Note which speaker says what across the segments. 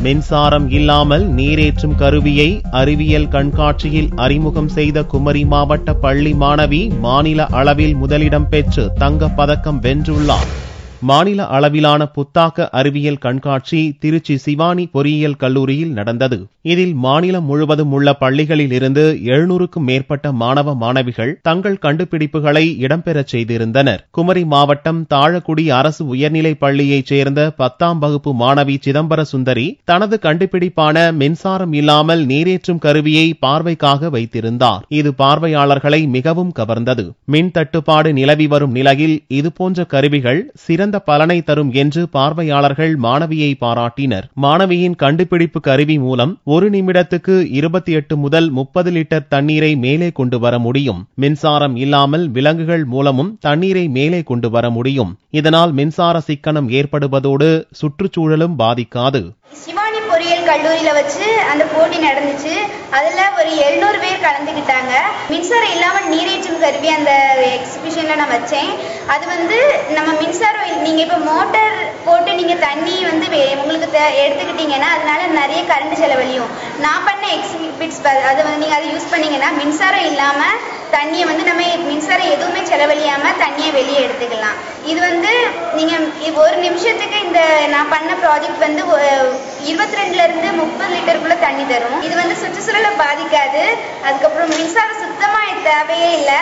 Speaker 1: மின்சாரம் இல்லாமல் நீரேற்றும் கருவியை அறிவியல் கண்காட்சியில் அறிமுகம் செய்த குமரி மாவட்ட பள்ளி மாணவி மாநில அளவில் முதலிடம் பெற்று தங்கப் பதக்கம் வென்றுள்ளார். மாநில அளவிலான புத்தாக்க அறிவியல் கண்காட்சி திருச்சி சிவானி பொறியியல் கல்லூரியில் நடந்தது. இதில் மாநிலம் முழுவதும் உள்ள பள்ளிகளில் இருந்து 700க்கும் மேற்பட்ட மாணவ மாணவிகள் தங்கள் கண்டுபிடிப்புகளை இடம்பெறச் செய்திருந்தனர். குமரி மாவட்டம் தாழக்குடி அரசு உயர்நிலைப் பள்ளியைச் சேர்ந்த 10ஆம் வகுப்பு மாணவி சிதம்பர சுந்தரி தனது கண்டுபிடிப்பான மின்சாரம் இல்லாமல் நீரேற்றும் கருவியை பார்வைக்காக வைத்திருந்தார். இது பார்வையாளர்களை மிகவும் கவர்ந்தது. மின் தட்டுப்பாடு நிலவி வரும் நிலையில் இதுபோன்ற கருவிகள் சிறந்த பலனை தரும் என்று பார்வையாளர்கள் மாணவியை பாராட்டினர். மாணவியின் கண்டுபிடிப்பு கருவி மூலம் ஒரு நிமிடத்துக்கு 28 முதல் 30 லிட்டர் தண்ணீரை மேலே கொண்டு வர முடியும். மின்சாரம் இல்லாமல் விலங்குகள் மூலமும் தண்ணீரை மேலே கொண்டு வர முடியும். இதனால் மின்சார சிக்கனம் ஏற்படுவதோடு சுற்றுச்சூழலும் பாதிக்காது.
Speaker 2: சிவானி பொறியியல் கல்லூரியில வச்சு அந்த போட்டி நடந்துச்சு. அதுல ஒரு 700 பேர் கலந்துக்கிட்டாங்க. மின்சாரம் இல்லாமல் நீரேற்றும் கருவி அந்த எக்ஸிபிஷன்ல நான் வச்சேன். அது நம்ம மின்சாரம் நீங்க இப்ப மோட்டார் போட்டு நீங்க தண்ணி உங்களுக்கு எடுத்துக்கிட்டீங்கன்னா அதனால நிறைய கரண்ட் செலவழியும். நான் பண்ண எக்ஸிபிட்ஸ் நீங்க அதை யூஸ் பண்ணீங்கன்னா மின்சாரம் இல்லாம தண்ணியை நம்ம மின்சாரம் எதுவுமே செலவழியாம தண்ணியை வெளியே எடுத்துக்கலாம். இது நீங்க ஒரு நிமிஷத்துக்கு இந்த நான் பண்ண ப்ராஜெக்ட் 22ல இருந்து 30 லிட்டருக்குள்ள தண்ணி தரும். இது சுற்றுச்சூழலை பாதிக்காது. அதுக்கப்புறம் மின்சாரம் சுத்தமா தேவையே இல்லை.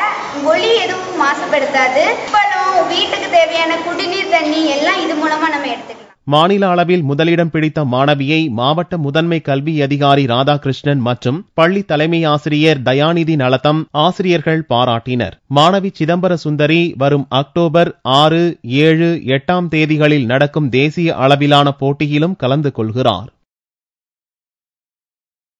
Speaker 2: ஒளி எதுவும் மாசுபடுத்தாது. பழம் வீட்டுக்கு தேவையான குடிநீர் தண்ணி எல்லாம் இது மூலமா நம்ம எடுத்துக்கலாம்.
Speaker 1: மாநில அளவில் முதலிடம் பிடித்த மாணவியை மாவட்ட முதன்மை கல்வி அதிகாரி ராதாகிருஷ்ணன் மற்றும் பள்ளி தலைமை ஆசிரியர் தயாநிதி நலத்தம் ஆசிரியர்கள் பாராட்டினர். மாணவி சிதம்பர சுந்தரி வரும் அக்டோபர் 6, 7, 8ஆம் தேதிகளில் நடக்கும் தேசிய அளவிலான போட்டியிலும் கலந்து கொள்கிறார்.